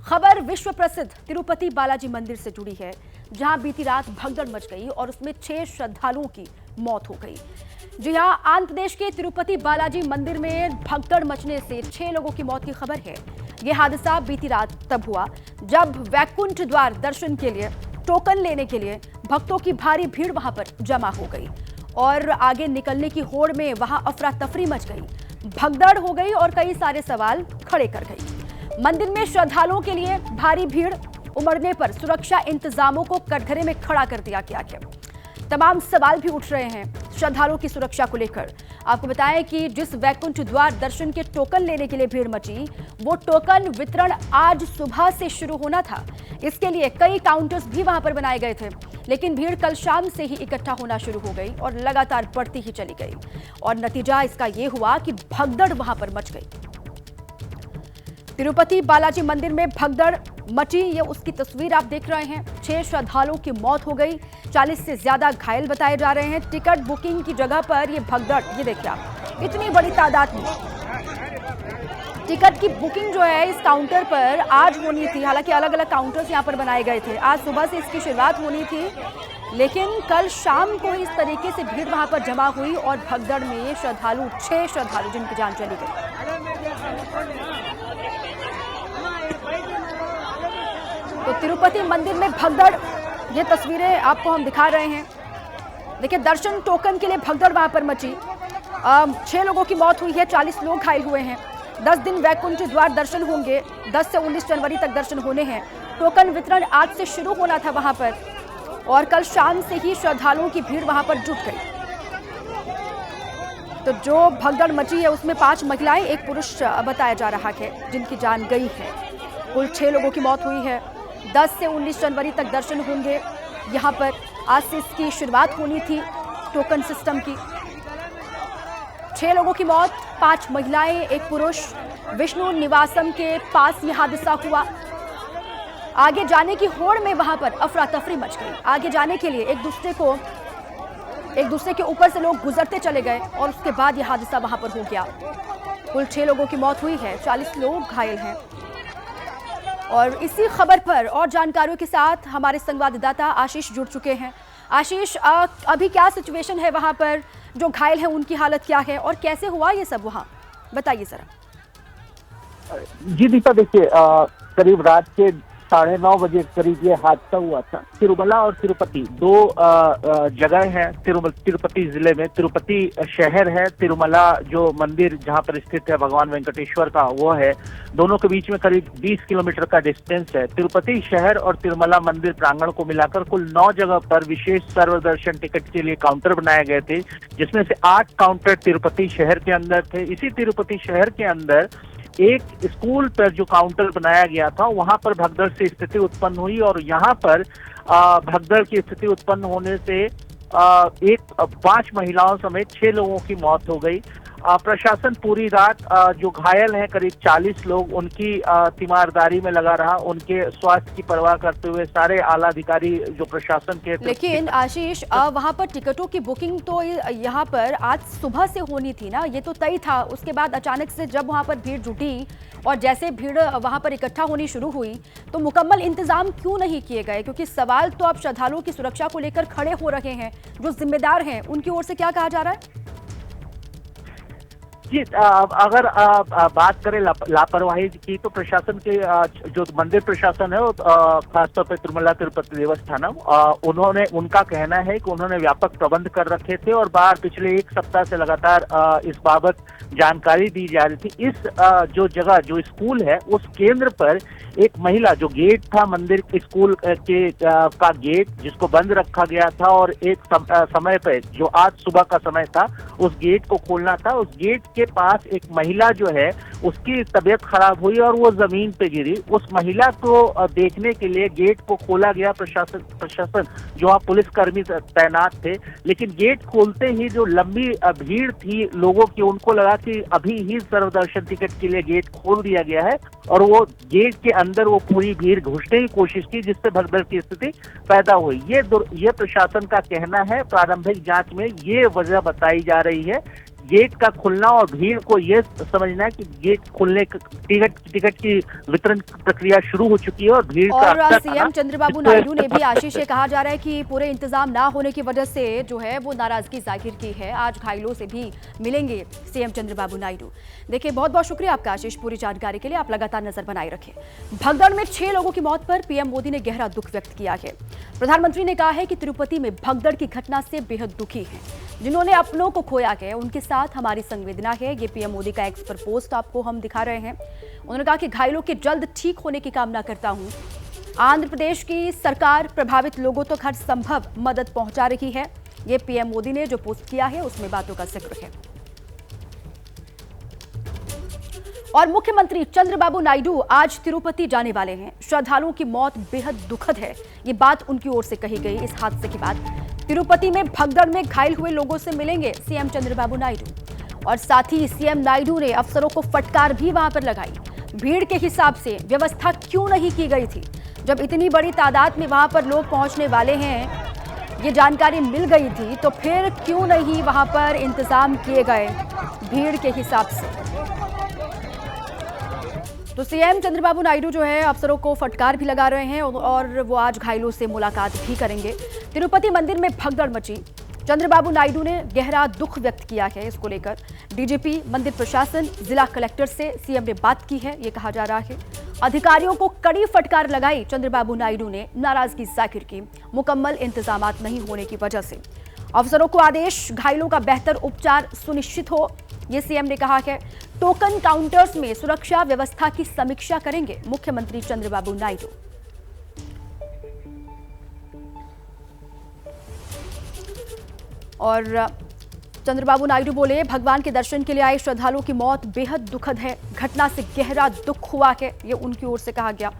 खबर विश्व प्रसिद्ध तिरुपति बालाजी मंदिर से जुड़ी है, जहां बीती रात भगदड़ मच गई और उसमें 6 श्रद्धालुओं की मौत हो गई। जी हां, आंध्र प्रदेश के तिरुपति बालाजी मंदिर में भगदड़ मचने से 6 लोगों की मौत की खबर है। यह हादसा बीती रात तब हुआ जब वैकुंठ द्वार दर्शन के लिए टोकन लेने के लिए भक्तों की भारी भीड़ वहां पर जमा हो गई और आगे निकलने की होड़ में वहां अफरा तफरी मच गई, भगदड़ हो गई और कई सारे सवाल खड़े कर गई। मंदिर में श्रद्धालुओं के लिए भारी भीड़ उमड़ने पर सुरक्षा इंतजामों को कटघरे में खड़ा कर दिया गया है। तमाम सवाल भी उठ रहे हैं श्रद्धालुओं की सुरक्षा को लेकर। आपको बताएं कि जिस वैकुंठ द्वार दर्शन के टोकन लेने के लिए भीड़ मची, वो टोकन वितरण आज सुबह से शुरू होना था। इसके लिए कई काउंटर्स भी वहां पर बनाए गए थे, लेकिन भीड़ कल शाम से ही इकट्ठा होना शुरू हो गई और लगातार बढ़ती ही चली गई और नतीजा इसका यह हुआ कि भगदड़ वहां पर मच गई। तिरुपति बालाजी मंदिर में भगदड़ मची, ये उसकी तस्वीर आप देख रहे हैं। 6 श्रद्धालुओं की मौत हो गई, 40 से ज्यादा घायल बताए जा रहे हैं। टिकट बुकिंग की जगह पर ये भगदड़, ये देखिए आप, इतनी बड़ी तादाद में टिकट की बुकिंग जो है इस काउंटर पर आज होनी थी। हालांकि अलग अलग काउंटर्स यहाँ पर बनाए गए थे, आज सुबह से इसकी शुरुआत होनी थी, लेकिन कल शाम को इस तरीके से भीड़ वहां पर जमा हुई और भगदड़ में 6 श्रद्धालु जिनकी जान चली गई। तो तिरुपति मंदिर में भगदड़, ये तस्वीरें आपको हम दिखा रहे हैं। देखिए, दर्शन टोकन के लिए भगदड़ वहां पर मची। 6 लोगों की मौत हुई है, 40 लोग घायल हुए हैं। 10 दिन वैकुंठ द्वार दर्शन होंगे, 10 से 19 जनवरी तक दर्शन होने हैं। टोकन वितरण आज से शुरू होना था वहां पर और कल शाम से ही श्रद्धालुओं की भीड़ वहां पर जुट गई। तो जो भगदड़ मची है उसमें 5 महिलाएं, 1 पुरुष बताया जा रहा है जिनकी जान गई है। कुल 6 लोगों की मौत हुई है। 10 से 19 जनवरी तक दर्शन होंगे यहाँ पर। आज से इसकी शुरुआत होनी थी टोकन सिस्टम की। 6 लोगों की मौत, 5 महिलाएं, 1 पुरुष। विष्णु निवासम के पास यह हादसा हुआ। आगे जाने की होड़ में वहां पर अफरा तफरी मच गई। आगे जाने के लिए एक दूसरे के ऊपर से लोग गुजरते चले गए और उसके बाद यह हादसा वहां पर हो गया। कुल 6 लोगों की मौत हुई है, 40 लोग घायल हैं। और इसी खबर पर और जानकारियों के साथ हमारे संवाददाता आशीष जुड़ चुके हैं। आशीष, अभी क्या सिचुएशन है वहां पर? जो घायल हैं उनकी हालत क्या है और कैसे हुआ ये सब वहां, बताइए जरा। जी दीपा, देखिए, करीब रात के 9:30 बजे करीब ये हादसा हुआ था। तिरुमला और तिरुपति 2 जगह है तिरुपति जिले में। तिरुपति शहर है, तिरुमला जो मंदिर जहाँ पर स्थित है भगवान वेंकटेश्वर का, वो है। दोनों के बीच में करीब 20 किलोमीटर का डिस्टेंस है। तिरुपति शहर और तिरुमला मंदिर प्रांगण को मिलाकर कुल 9 जगह पर विशेष सर्वदर्शन टिकट के लिए काउंटर बनाए गए थे, जिसमें से 8 काउंटर तिरुपति शहर के अंदर थे। इसी तिरुपति शहर के अंदर एक स्कूल पर जो काउंटर बनाया गया था, वहां पर भगदड़ की स्थिति उत्पन्न हुई और यहाँ पर भगदड़ की स्थिति उत्पन्न होने से 5 महिलाओं समेत 6 लोगों की मौत हो गई। प्रशासन पूरी रात जो घायल हैं करीब 40 लोग, उनकी तीमारदारी में लगा रहा। उनके स्वास्थ्य की परवाह करते हुए सारे आला अधिकारी जो प्रशासन के। लेकिन आशीष, वहां पर टिकटों की बुकिंग तो यहाँ पर आज सुबह से होनी थी ना, ये तो तय था। उसके बाद अचानक से जब वहां पर भीड़ जुटी और जैसे भीड़ वहां पर इकट्ठा होनी शुरू हुई, तो मुकम्मल इंतजाम क्यों नहीं किए गए? क्योंकि सवाल तो अब श्रद्धालुओं की सुरक्षा को लेकर खड़े हो रहे हैं। जो जिम्मेदार हैं उनकी ओर से क्या कहा जा रहा है? जी, अगर बात करें लापरवाही की, तो प्रशासन के जो मंदिर प्रशासन है, खासतौर पर तिरुमला तिरुपति देवस्थानम, उनका कहना है कि उन्होंने व्यापक प्रबंध कर रखे थे और बाहर पिछले 1 सप्ताह से लगातार इस बाबत जानकारी दी जा रही थी। इस जो स्कूल है, उस केंद्र पर एक महिला, जो गेट था मंदिर स्कूल के का गेट, जिसको बंद रखा गया था और एक समय पर जो आज सुबह का समय था, उस गेट को खोलना था। उस गेट के पास एक महिला जो है, उसकी तबीयत खराब हुई और वो जमीन पे गिरी। उस महिला को देखने के लिए गेट को खोला गया। प्रशासन जो वहाँ पुलिसकर्मी तैनात थे, लेकिन गेट खोलते ही जो लंबी भीड़ थी लोगों की, उनको लगा कि अभी ही सर्वदर्शन टिकट के लिए गेट खोल दिया गया है और वो गेट के अंदर वो पूरी भीड़ घुसने की कोशिश की, जिससे भगदड़ की स्थिति पैदा हुई। ये प्रशासन का कहना है। प्रारंभिक जांच में ये वजह बताई जा रही है। गेट का खुलना और भीड़ को ये समझना है कि गेट खुलने टिकट की वितरण प्रक्रिया शुरू हो चुकी है और भीड़ का और सीएम चंद्रबाबू नायडू ने भी आशीष ये कहा जा रहा है कि पूरे इंतजाम ना होने की वजह से जो है वो नाराजगी जाहिर की है। आज घायलों से भी मिलेंगे सीएम चंद्रबाबू नायडू। देखिए, बहुत बहुत शुक्रिया आपका आशीष पूरी जानकारी के लिए। आप लगातार नजर बनाए रखें। भगदड़ में 6 लोगों की मौत पर पीएम मोदी ने गहरा दुख व्यक्त किया है। प्रधानमंत्री ने कहा है कि तिरुपति में भगदड़ की घटना से बेहद दुखी हैं। जिन्होंने अपनों को खोया है उनके साथ हमारी संवेदना है। ये पीएम मोदी का एक्स पर पोस्ट आपको हम दिखा रहे हैं। उन्होंने कहा कि घायलों के जल्द ठीक होने की कामना करता हूं। आंध्र प्रदेश की सरकार प्रभावित लोगों तक हर संभव मदद पहुंचा रही है। ये पीएम मोदी ने जो पोस्ट किया है उसमें बातों का जिक्र है। और मुख्यमंत्री चंद्रबाबू नायडू आज तिरुपति जाने वाले हैं। श्रद्धालुओं की मौत बेहद दुखद है, ये बात उनकी ओर से कही गई। इस हादसे के बाद तिरुपति में भगदड़ में घायल हुए लोगों से मिलेंगे सीएम चंद्रबाबू नायडू। और साथ ही सीएम नायडू ने अफसरों को फटकार भी वहां पर लगाई। भीड़ के हिसाब से व्यवस्था क्यों नहीं की गई थी? जब इतनी बड़ी तादाद में वहां पर लोग पहुंचने वाले हैं, ये जानकारी मिल गई थी, तो फिर क्यों नहीं वहां पर इंतजाम किए गए भीड़ के हिसाब से? तो सीएम चंद्रबाबू नायडू जो है अफसरों को फटकार भी लगा रहे हैं और वो आज घायलों से मुलाकात भी करेंगे। तिरुपति मंदिर में भगदड़ मची। चंद्रबाबू नायडू ने गहरा दुख व्यक्त किया है। इसको लेकर डीजीपी, मंदिर प्रशासन, जिला कलेक्टर से सीएम ने बात की है, ये कहा जा रहा है। अधिकारियों को कड़ी फटकार लगाई चंद्रबाबू नायडू ने, नाराजगी जाहिर की मुकम्मल इंतजामात नहीं होने की वजह से। अफसरों को आदेश, घायलों का बेहतर उपचार सुनिश्चित हो, ये सीएम ने कहा है। टोकन काउंटर्स में सुरक्षा व्यवस्था की समीक्षा करेंगे मुख्यमंत्री चंद्रबाबू नायडू। और चंद्रबाबू नायडू बोले, भगवान के दर्शन के लिए आए श्रद्धालुओं की मौत बेहद दुखद है। घटना से गहरा दुख हुआ है, ये उनकी ओर से कहा गया।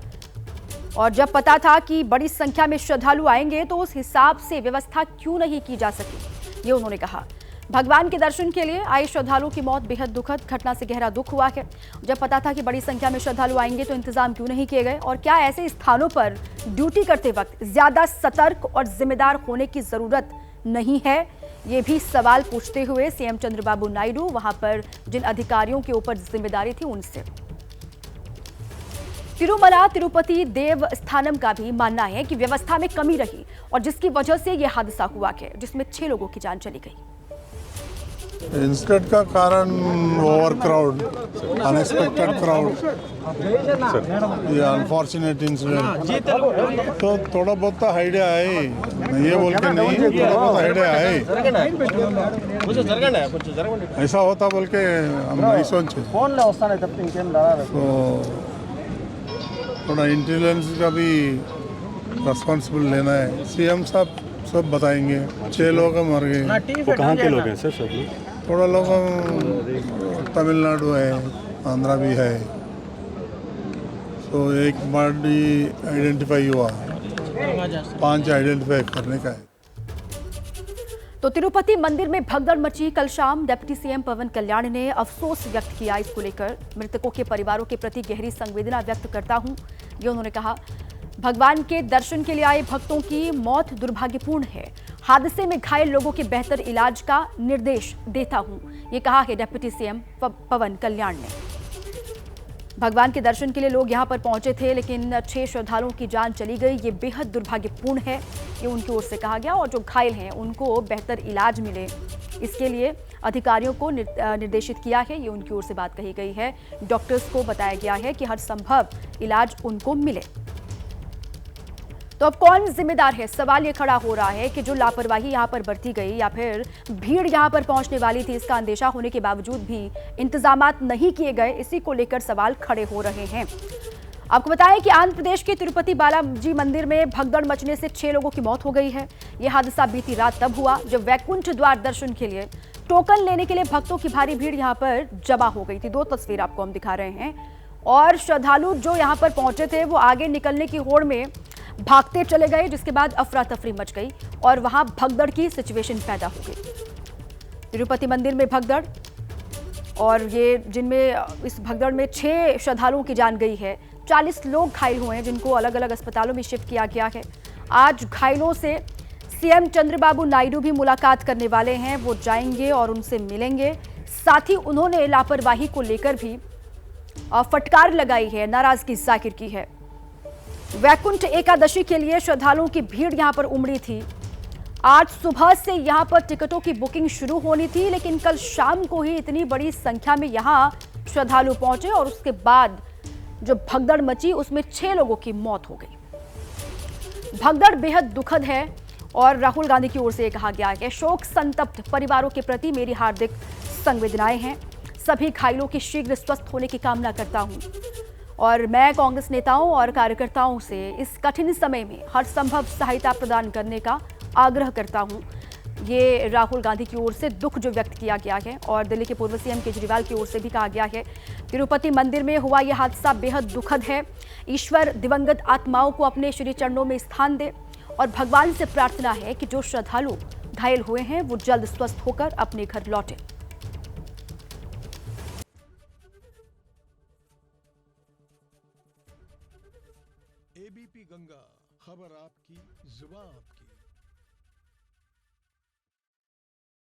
और जब पता था कि बड़ी संख्या में श्रद्धालु आएंगे तो उस हिसाब से व्यवस्था क्यों नहीं की जा सकी, ये उन्होंने कहा। भगवान के दर्शन के लिए आए श्रद्धालुओं की मौत बेहद दुखद, घटना से गहरा दुख हुआ है। जब पता था कि बड़ी संख्या में श्रद्धालु आएंगे तो इंतजाम क्यों नहीं किए गए, और क्या ऐसे स्थानों पर ड्यूटी करते वक्त ज्यादा सतर्क और जिम्मेदार होने की जरूरत नहीं है, ये भी सवाल पूछते हुए सीएम चंद्रबाबू नायडू वहां पर जिन अधिकारियों के ऊपर जिम्मेदारी थी उनसे। तिरुमला तिरुपति देवस्थानम का भी मानना है कि व्यवस्था में कमी रही और जिसकी वजह से यह हादसा हुआ है, जिसमें 6 लोगों की जान चली गई। इंसिडेंट का कारण ओवर क्राउड, अनएक्सपेक्टेड क्राउड, ये अनफॉर्चुनेट इंसिडेंट। तो थोड़ा बहुत आइडिया है, ये बोल के नहीं, थोड़ा बहुत आइडिया है। ऐसा होता बोल के हम नहीं सोचे। तो थोड़ा इंटेलिजेंस का भी रिस्पॉन्सिबल लेना है। सीएम साहब सब बताएंगे। 6 लोग मर गए। वो कहाँ के लोग हैं सर? सब लोग थोड़ा लोग तमिलनाडु है, आंध्रा भी है। तो एक बॉडी आइडेंटिफाई हुआ, 5 आइडेंटिफाई करने का है। तो तिरुपति मंदिर में भगदड़ मची। कल शाम डिप्टी सीएम पवन कल्याण ने अफसोस व्यक्त किया इसको लेकर। मृतकों के परिवारों के प्रति गहरी संवेदना व्यक्त करता हूं, ये उन्होंने कहा। भगवान के दर्शन के लिए आए भक्तों की मौत दुर्भाग्यपूर्ण है। हादसे में घायल लोगों के बेहतर इलाज का निर्देश देता हूं, ये कहा है डिप्टी सीएम पवन कल्याण ने। भगवान के दर्शन के लिए लोग यहां पर पहुंचे थे, लेकिन 6 श्रद्धालुओं की जान चली गई। ये बेहद दुर्भाग्यपूर्ण है, ये उनकी ओर से कहा गया। और जो घायल हैं उनको बेहतर इलाज मिले, इसके लिए अधिकारियों को निर्देशित किया है, ये उनकी ओर से बात कही गई है। डॉक्टर्स को बताया गया है कि हर संभव इलाज उनको मिले। तो अब कौन जिम्मेदार है? सवाल ये खड़ा हो रहा है कि जो लापरवाही यहां पर बरती गई या फिर भीड़ यहां पर पहुंचने वाली थी, इसका अंदेशा होने के बावजूद भी इंतजामात नहीं किए गए, इसी को लेकर सवाल खड़े हो रहे हैं। आपको बताएं कि आंध्र प्रदेश के तिरुपति बालाजी मंदिर में भगदड़ मचने से 6 लोगों की मौत हो गई है। यह हादसा बीती रात तब हुआ जब वैकुंठ द्वार दर्शन के लिए टोकन लेने के लिए भक्तों की भारी भीड़ यहां पर जमा हो गई थी। 2 तस्वीर आपको हम दिखा रहे हैं। और श्रद्धालु जो यहां पर पहुंचे थे वो आगे निकलने की होड़ में भागते चले गए, जिसके बाद अफरा तफरी मच गई और वहां भगदड़ की सिचुएशन पैदा हो गई। तिरुपति मंदिर में भगदड़, और ये जिनमें इस भगदड़ में 6 श्रद्धालुओं की जान गई है। 40 लोग घायल हुए हैं, जिनको अलग अलग अस्पतालों में शिफ्ट किया गया है। आज घायलों से सीएम चंद्रबाबू नायडू भी मुलाकात करने वाले हैं। वो जाएंगे और उनसे मिलेंगे। साथ ही उन्होंने लापरवाही को लेकर भी फटकार लगाई है, नाराजगी जाहिर की है। वैकुंठ एकादशी के लिए श्रद्धालुओं की भीड़ यहां पर उमड़ी थी। आज सुबह से यहां पर टिकटों की बुकिंग शुरू होनी थी, लेकिन कल शाम को ही इतनी बड़ी संख्या में यहां श्रद्धालु पहुंचे और उसके बाद जो भगदड़ मची उसमें 6 लोगों की मौत हो गई। भगदड़ बेहद दुखद है और राहुल गांधी की ओर से कहा गया है, शोक संतप्त परिवारों के प्रति मेरी हार्दिक संवेदनाएं हैं। सभी घायलों के शीघ्र स्वस्थ होने की कामना करता हूं और मैं कांग्रेस नेताओं और कार्यकर्ताओं से इस कठिन समय में हर संभव सहायता प्रदान करने का आग्रह करता हूं। ये राहुल गांधी की ओर से दुख जो व्यक्त किया गया है और दिल्ली के पूर्व सीएम केजरीवाल की ओर से भी कहा गया है। तिरुपति मंदिर में हुआ यह हादसा बेहद दुखद है। ईश्वर दिवंगत आत्माओं को अपने श्री चरणों में स्थान दे और भगवान से प्रार्थना है कि जो श्रद्धालु घायल हुए हैं वो जल्द स्वस्थ होकर अपने घर लौटे। एबीपी गंगा, खबर आपकी, जुबान आपकी।